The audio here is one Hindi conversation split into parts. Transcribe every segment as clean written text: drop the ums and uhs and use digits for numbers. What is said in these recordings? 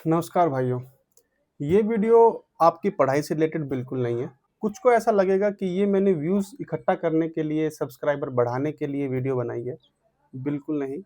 नमस्कार भाइयों। ये वीडियो आपकी पढ़ाई से रिलेटेड बिल्कुल नहीं है। कुछ को ऐसा लगेगा कि ये मैंने व्यूज़ इकट्ठा करने के लिए, सब्सक्राइबर बढ़ाने के लिए वीडियो बनाई है। बिल्कुल नहीं।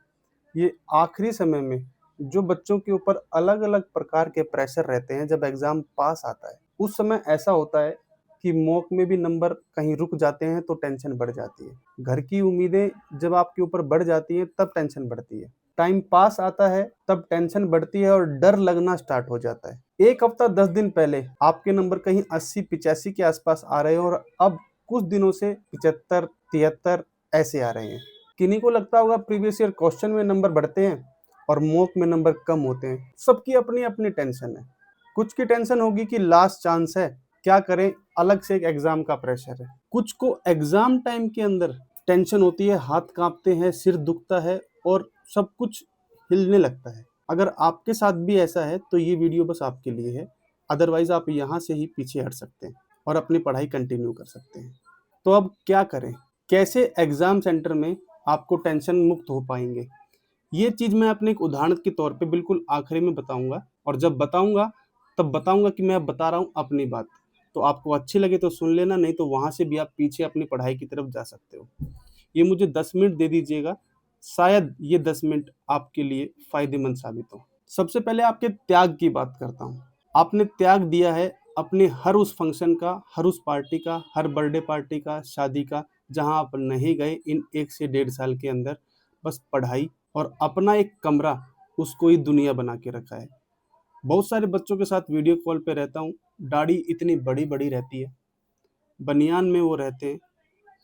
ये आखिरी समय में जो बच्चों के ऊपर अलग-अलग प्रकार के प्रेशर रहते हैं जब एग्ज़ाम पास आता है, उस समय ऐसा होता है कि मॉक में भी नंबर कहीं रुक जाते हैं तो टेंशन बढ़ जाती है। घर की उम्मीदें जब आपके ऊपर बढ़ जाती हैं तब टेंशन बढ़ती है। टाइम पास आता है तब टेंशन बढ़ती है और डर लगना स्टार्ट हो जाता है। 1 हफ्ता 10 दिन पहले आपके नंबर कहीं 80-85 के आस-पास आ रहे हैं और अब कुछ दिनों से 75-73 ऐसे आ रहे हैं। किन्हीं को लगता होगा प्रीवियस ईयर क्वेश्चन में नंबर बढ़ते हैं और मॉक में नंबर कम होते हैं। सबकी अपनी-अपनी टेंशन है। कुछ की टेंशन होगी कि लास्ट चांस है, क्या करें, अलग से एक एग्ज़ाम का प्रेशर है। कुछ को एग्ज़ाम टाइम के अंदर टेंशन होती है, हाथ काँपते हैं, सिर दुखता है और सब कुछ हिलने लगता है। अगर आपके साथ भी ऐसा है तो ये वीडियो बस आपके लिए है। अदरवाइज़ आप यहाँ से ही पीछे हट सकते हैं और अपनी पढ़ाई कंटिन्यू कर सकते हैं। तो अब क्या करें? कैसे एग्ज़ाम सेंटर में आपको टेंशन मुक्त हो पाएँगे? ये चीज़ मैं अपने एक उदाहरण के तौर पे बिल्कुल आखिरी में बताऊँगा और जब बताऊँगा, तब बताऊँगा कि मैं अब बता रहा हूँ अपनी बात। तो आपको अच्छी लगे तो सुन लेना, नहीं तो वहाँ से भी आप पीछे अपनी पढ़ाई की तरफ जा सकते हो। ये मुझे 10 मिनट दे दीजिएगा, शायद ये 10 मिनट आपके लिए फ़ायदेमंद साबित हों। सबसे पहले आपके त्याग की बात करता हूँ। आपने त्याग दिया है अपने हर उस फंक्शन का, हर उस पार्टी का, हर बर्थडे पार्टी का, शादी का, जहाँ आप नहीं गए इन 1 से डेढ़ साल के अंदर। बस पढ़ाई और अपना एक कमरा, उसको ही दुनिया बना के रखा है। बहुत सारे बच्चों के साथ वीडियो कॉल पे रहता हूँ, दाढ़ी इतनी बड़ी-बड़ी रहती है, बनियान में वो रहते हैं,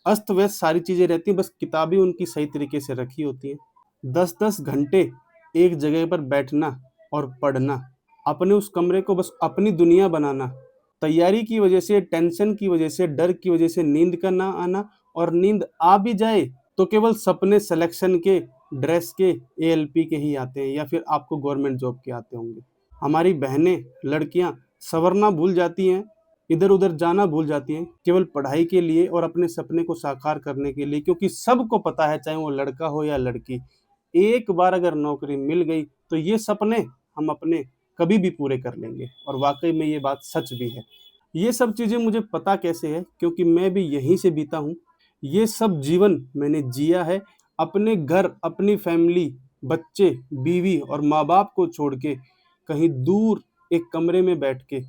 अस्त-व्यस्त सारी चीज़ें रहती हैं, बस किताबें उनकी सही तरीके से रखी होती हैं। 10-10 घंटे एक जगह पर बैठना और पढ़ना, अपने उस कमरे को बस अपनी दुनिया बनाना, तैयारी की वजह से, टेंशन की वजह से, डर की वजह से नींद का ना आना और नींद आ भी जाए तो केवल सपने सिलेक्शन के, ड्रेस के, एएलपी के ही आते हैं या फिर आपको गवर्नमेंट जॉब के आते होंगे। हमारी बहनें, लड़कियाँ संवरना भूल जाती हैं, इधर-उधर जाना भूल जाती हैं, केवल पढ़ाई के लिए और अपने सपने को साकार करने के लिए, क्योंकि सबको पता है चाहे वो लड़का हो या लड़की, एक बार अगर नौकरी मिल गई तो ये सपने हम अपने कभी भी पूरे कर लेंगे और वाक़ई में ये बात सच भी है। ये सब चीज़ें मुझे पता कैसे है, क्योंकि मैं भी यहीं से बीता हूँ। ये सब जीवन मैंने जिया है, अपने घर, अपनी फैमिली, बच्चे, बीवी और माँ-बाप को छोड़ के कहीं दूर एक कमरे में बैठ के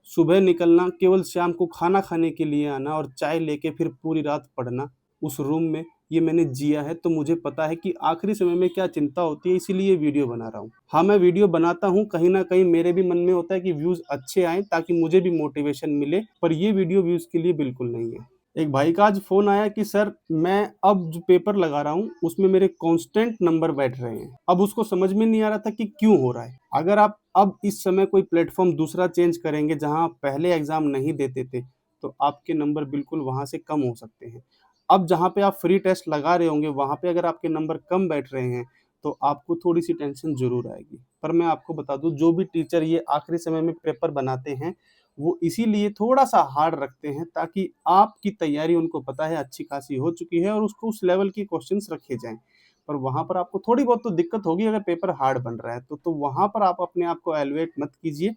सुबह निकलना, केवल शाम को खाना खाने के लिए आना और चाय लेके फिर पूरी रात पढ़ना उस रूम में, ये मैंने जिया है। तो मुझे पता है कि आखिरी समय में क्या चिंता होती है, इसीलिए ये वीडियो बना रहा हूँ। हाँ, मैं वीडियो बनाता हूँ, कहीं न कहीं मेरे भी मन में होता है कि व्यूज़ अच्छे आएँ ताकि मुझे भी मोटिवेशन मिले, पर ये वीडियो व्यूज़ के लिए बिल्कुल नहीं है। एक भाई का आज फ़ोन आया कि सर, मैं अब जो पेपर लगा रहा हूँ उसमें मेरे कांस्टेंट नंबर बैठ रहे हैं। अब उसको समझ में नहीं आ रहा था कि क्यों हो रहा है। अगर आप अब इस समय कोई प्लेटफ़ॉर्म दूसरा चेंज करेंगे जहाँ आप पहले एग्ज़ाम नहीं देते थे, तो आपके नंबर बिल्कुल वहाँ से कम हो सकते हैं। अब जहाँ पे आप फ्री टेस्ट लगा रहे होंगे, वहाँ पे अगर आपके नंबर कम बैठ रहे हैं, तो आपको थोड़ी-सी टेंशन ज़रूर आएगी। पर मैं आपको बता दूँ, जो भी टीचर ये आखिरी समय में पेपर बनाते हैं, वो इसीलिए थोड़ा-सा हार्ड रखते हैं ताकि आपकी तैयारी, उनको पता है, अच्छी खासी हो चुकी है और उसको उस लेवल के क्वेश्चंस रखे जाएँ। पर वहाँ पर आपको थोड़ी बहुत तो दिक्कत होगी अगर पेपर हार्ड बन रहा है तो वहाँ पर आप अपने आप को एलिवेट मत कीजिए।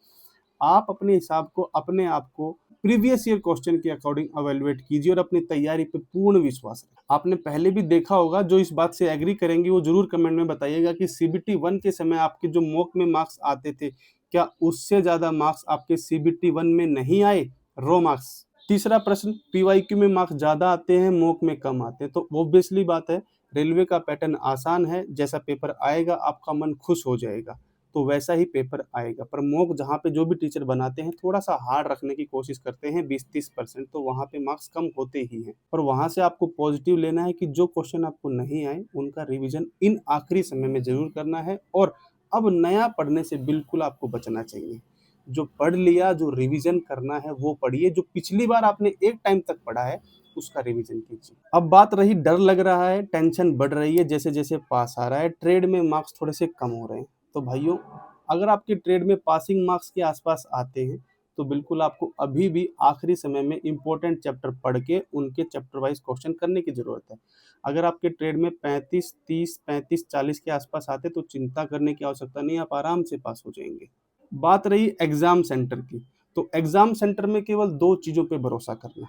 आप अपने हिसाब को, अपने आप को प्रीवियस ईयर क्वेश्चन के अकॉर्डिंग इवैल्यूएट कीजिए और अपनी तैयारी पे पूर्ण विश्वास रखें। आपने पहले भी देखा होगा, जो इस बात से एग्री करेंगे वो ज़रूर कमेंट में बताइएगा कि सीबीटी 1 के समय आपके जो मॉक में मार्क्स आते थे, क्या उससे ज़्यादा मार्क्स आपके सीबीटी 1 में नहीं आए? Raw marks. तीसरा प्रश्न, पीवाईक्यू में मार्क्स ज़्यादा आते हैं, मॉक में कम आते हैं। तो ऑब्वियसली बात है, रेलवे का पैटर्न आसान है, जैसा पेपर आएगा आपका मन खुश हो जाएगा। तो वैसा ही पेपर आएगा। पर मॉक जहाँ पे जो भी टीचर बनाते हैं, थोड़ा-सा हार्ड रखने की कोशिश करते हैं, 20-30% तो वहाँ पे मार्क्स कम होते ही हैं। पर वहाँ से आपको पॉज़िटिव लेना है कि जो क्वेश्चन आपको नहीं आए, उनका रिवीज़न इन आखिरी समय में ज़रूर करना है और अब नया पढ़ने से बिल्कुल आपको बचना चाहिए। जो पढ़ लिया, जो रिवीज़न करना है वो पढ़िए, जो पिछली बार आपने एक टाइम तक पढ़ा है, उसका रिवीज़न कीजिए। अब बात रही डर लग रहा है, टेंशन बढ़ रही है जैसे-जैसे पास आ रहा है, ट्रेड में मार्क्स थोड़े से कम हो रहे हैं। तो भाइयों, अगर आपके ट्रेड में पासिंग मार्क्स के आसपास आते हैं, तो बिल्कुल आपको अभी भी आखिरी समय में इम्पोर्टेंट चैप्टर पढ़ के उनके चैप्टर वाइज़ क्वेश्चन करने की ज़रूरत है। अगर आपके ट्रेड में 35, 30, 35, 40 के आसपास आते, तो चिंता करने की आवश्यकता नहीं है, आप आराम से पास हो जाएँगे। बात रही एग्ज़ाम सेंटर की, तो एग्ज़ाम सेंटर में केवल 2 चीज़ों पे भरोसा करना,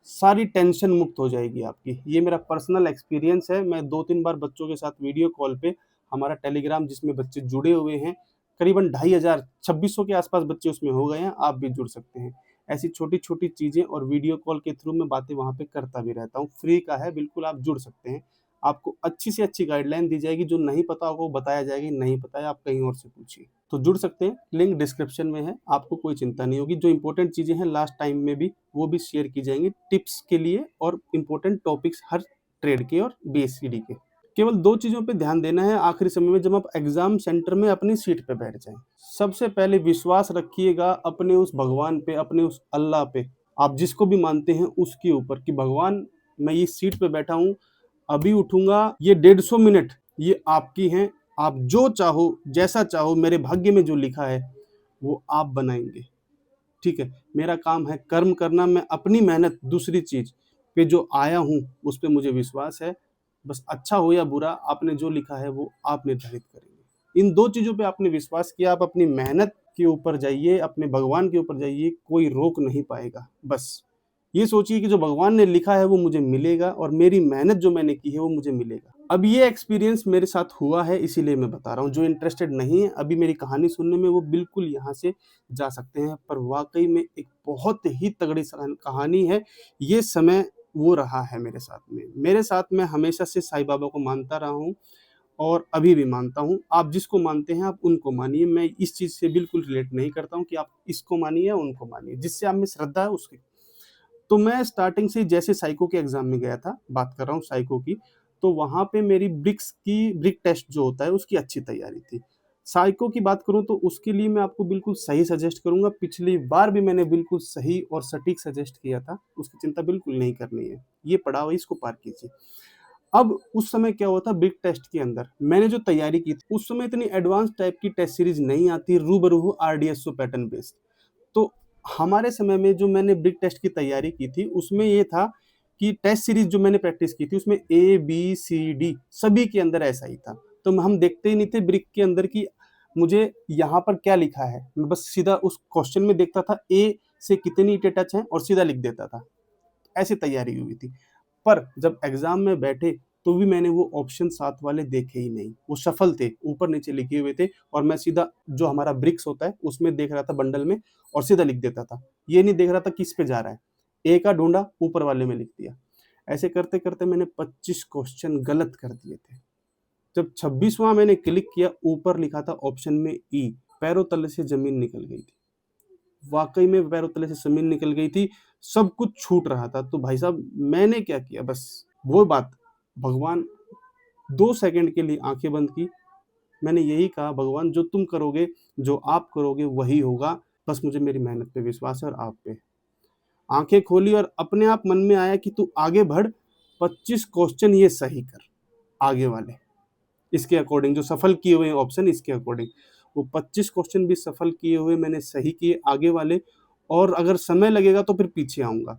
सारी टेंशन मुक्त हो जाएगी आपकी। ये मेरा पर्सनल एक्सपीरियंस है, मैं 2-3 बार बच्चों के साथ वीडियो कॉल पे, हमारा टेलीग्राम जिसमें बच्चे जुड़े हुए हैं, करीबन 2500 2600 के आस-पास बच्चे उसमें हो गए हैं, आप भी जुड़ सकते हैं। ऐसी छोटी-छोटी चीज़ें और वीडियो कॉल के थ्रू मैं बातें वहाँ पे करता भी रहता हूँ, फ्री का है, बिल्कुल आप जुड़ सकते हैं। आपको अच्छी से अच्छी गाइडलाइन दी जाएगी, जो नहीं पता होगा वो बताया जाएगा, नहीं पता है आप कहीं और से पूछिए। तो जुड़ सकते हैं, लिंक डिस्क्रिप्शन में है, आपको कोई चिंता नहीं होगी। जो इम्पोर्टेंट चीज़ें हैं लास्ट टाइम में भी, वो भी शेयर की जाएँगी टिप्स के लिए और इम्पोर्टेंट टॉपिक्स हर ट्रेड के और बीएसईडी के। केवल 2 चीज़ों पे ध्यान देना है आखिरी समय में जब आप एग्ज़ाम सेंटर में अपनी सीट पे बैठ जाएँ। सबसे पहले विश्वास रखिएगा अपने उस भगवान पे, अपने उस अल्लाह पे, आप जिसको भी मानते हैं उसके ऊपर कि भगवान मैं इस सीट पे बैठा हूँ, अभी उठूँगा, ये 150 मिनट ये आपकी हैं, आप जो चाहो, जैसा चाहो, मेरे भाग्य में जो लिखा है, वो आप बनाएँगे। ठीक है? मेरा काम है कर्म करना, मैं अपनी मेहनत दूसरी चीज़ पे जो आया हूँ, उस पे मुझे विश्वास है। बस अच्छा हो या बुरा, आपने जो लिखा है वो आप निर्धारित करेंगे। इन 2 चीज़ों पे आपने विश्वास किया, आप अपनी मेहनत के ऊपर जाइए, अपने भगवान के ऊपर जाइए, कोई रोक नहीं पाएगा। बस ये सोचिए कि जो भगवान ने लिखा है वो मुझे मिलेगा और मेरी मेहनत जो मैंने की है वो मुझे मिलेगा। अब ये एक्सपीरियंस मेरे साथ हुआ है इसीलिए मैं बता रहा हूँ। जो इंटरेस्टेड नहीं है अभी मेरी कहानी सुनने में वो बिल्कुल यहाँ से जा सकते हैं। पर वाक़ई में एक बहुत ही तगड़ी कहानी है। ये समय वो रहा है मेरे साथ में। मेरे साथ मैं हमेशा से साईं बाबा को मानता रहा हूँ और अभी भी मानता हूँ। आप जिसको मानते हैं आप उनको मानिए। मैं इस चीज़ से बिल्कुल रिलेट नहीं करता हूँ कि आप इसको मानिए या उनको मानिए। जिससे आप में श्रद्धा है उसकी। तो मैं स्टार्टिंग से जैसे साइको के एग्ज़ाम में गया था, बात कर रहा हूँ साइको की, तो वहाँ पे मेरी ब्रिक टेस्ट जो होता है उसकी अच्छी तैयारी थी। साइको की बात करूँ तो उसके लिए मैं आपको बिल्कुल सही सजेस्ट करूँगा, पिछली बार भी मैंने बिल्कुल सही और सटीक सजेस्ट किया था, उसकी चिंता बिल्कुल नहीं करनी है। ये पड़ा हुआ है इसको पार कीजिए। अब उस समय क्या हुआ था ब्रिक टेस्ट के अंदर, मैंने जो तैयारी की थी, उस समय इतनी एडवांस टाइप की टेस्ट सीरीज़ नहीं आती, रूबरू आरडीएसओ पैटर्न बेस्ड। तो हमारे समय में जो मैंने ब्रिक टेस्ट की तैयारी की थी, उसमें ये था कि टेस्ट सीरीज़ जो मैंने प्रैक्टिस की थी, उसमें ए, बी, सी, डी सभी के अंदर ऐसा ही था। तो हम देखते ही नहीं थे ब्रिक के अंदर कि मुझे यहाँ पर क्या लिखा है। मैं बस सीधा उस क्वेश्चन में देखता था ए से कितनी ईंटें टच हैं और सीधा लिख देता था। ऐसी तैयारी हुई थी। पर जब एग्ज़ाम में बैठे, तो भी मैंने वो ऑप्शन 7 वाले देखे ही नहीं। वो शफ़ल थे, ऊपर-नीचे लिखे हुए थे और मैं सीधा जो हमारा ब्रिक्स होता है, उसमें देख रहा था बंडल में और सीधा लिख देता था। ये नहीं देख रहा था किस पे जा रहा है। ए का ढूँढा, ऊपर वाले में लिख दिया। ऐसे करते-करते मैंने 25 क्वेश्चन गलत कर दिए थे। जब 26वां मैंने क्लिक किया, ऊपर लिखा था ऑप्शन में ई, पैरों तले से ज़मीन निकल गई थी। वाक़ई में पैरों तले से ज़मीन निकल गई थी, सब कुछ छूट रहा था। तो भाई साहब मैंने क्या किया बस वो बात भगवान 2 सेकंड के लिए आँखें बंद की, मैंने यही कहा भगवान जो तुम करोगे, जो आप करोगे वही होगा, बस मुझे मेरी मेहनत पे विश्वास है और आप पे। आँखें खोली और अपने आप मन में आया कि तू आगे बढ़, 25 क्वेश्चन ये सही कर, आगे वाले। इसके अकॉर्डिंग जो सफल किए हुए हैं ऑप्शन इसके अकॉर्डिंग। वो 25 क्वेश्चन भी सफल किए हुए मैंने सही किए आगे वाले और अगर समय लगेगा तो फिर पीछे आऊँगा।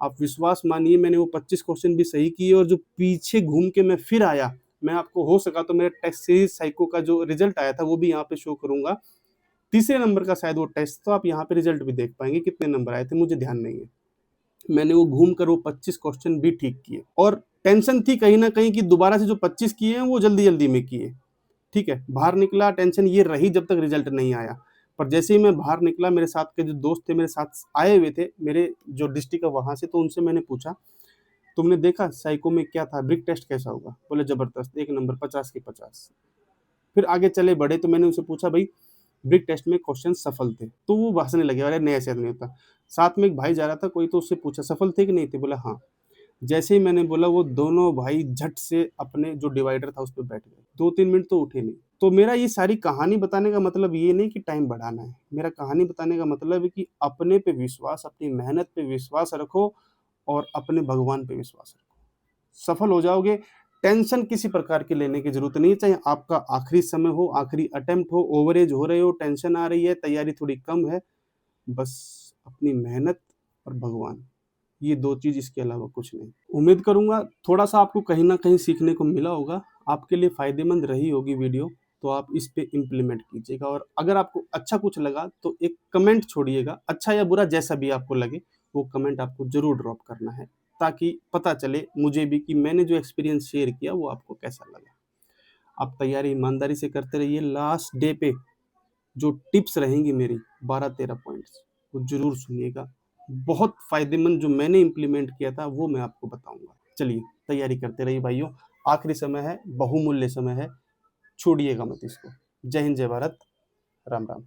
आप विश्वास मानिए मैंने वो 25 क्वेश्चन भी सही किए और जो पीछे घूम के मैं फिर आया, मैं आपको हो सका तो मेरे टेस्ट सीरीज़ साइको का जो रिज़ल्ट आया था वो भी यहाँ पे शो करूँगा। तीसरे नंबर का शायद वो टेस्ट तो आप यहाँ पे रिज़ल्ट भी देख पाएँगे कितने नंबर आए थे मुझे ध्यान नहीं है। मैंने वो घूम कर वो 25 क्वेश्चन भी ठीक किए और टेंशन थी कहीं न कहीं कि दोबारा से जो 25 किए हैं वो जल्दी-जल्दी में किए। ठीक है, बाहर निकला टेंशन ये रही जब तक रिज़ल्ट नहीं आया। पर जैसे ही मैं बाहर निकला मेरे साथ के जो दोस्त थे मेरे साथ आए हुए थे, मेरे जो डिस्ट्रिक्ट है वहाँ से तो उनसे मैंने पूछा, "तुमने देखा साइको में क्या था? ब्रिक टेस्ट कैसा होगा?" बोले, "ज़बरदस्त, 1 नंबर 50 के 50।" फिर आगे चले बढ़े तो मैंने उनसे पूछा, "भई ब्रिक टेस्ट में क्वेश्चन सफल थे?" तो वो हँसने लगे, "अरे! नहीं ऐसे नहीं होता।" साथ में एक भाई जा रहा था कोई तो उससे पूछा, "सफल थे कि नहीं थे?" बोला, "हाँ।" जैसे ही मैंने बोला वो दोनों भाई झट से अपने जो डिवाइडर था उस पे बैठ गए। 2-3 मिनट तो उठे नहीं। तो मेरा ये सारी कहानी बताने का मतलब ये नहीं कि टाइम बढ़ाना है। मेरा कहानी बताने का मतलब है कि अपने पे विश्वास, अपनी मेहनत पे विश्वास रखो और अपने भगवान पे विश्वास रखो। सफल हो जाओगे, टेंशन किसी प्रकार की लेने की ज़रूरत नहीं है, चाहे आपका आखिरी समय हो, आखिरी अटेम्प्ट हो, ओवरेज हो रहे हो, टेंशन आ रही है, तैयारी थोड़ी कम है, बस अपनी मेहनत और भगवान। ये 2 चीज़ इसके अलावा कुछ नहीं। उम्मीद करूँगा थोड़ा-सा आपको कहीं न कहीं सीखने को मिला होगा, आपके लिए फ़ायदेमंद रही होगी वीडियो। तो आप इस पे इम्प्लीमेंट कीजिएगा। और अगर आपको अच्छा कुछ लगा तो एक कमेंट छोड़िएगा, अच्छा या बुरा जैसा भी आपको लगे वो कमेंट आपको ज़रूर ड्रॉप करना है, ताकि पता चले मुझे भी कि मैंने जो एक्सपीरियंस शेयर किया वो आपको कैसा लगा। आप तैयारी ईमानदारी से करते रहिए। लास्ट डे पे जो टिप्स रहेंगी मेरी 12-13 पॉइंट्स, वो ज़रूर सुनिएगा। बहुत फ़ायदेमंद जो मैंने इम्प्लीमेंट किया था वो मैं आपको बताऊँगा। चलिए तैयारी करते रहिए भाइयों, आखिरी समय है, बहुमूल्य समय है, छोड़िएगा मत इसको। जय हिंद, जय भारत, राम राम।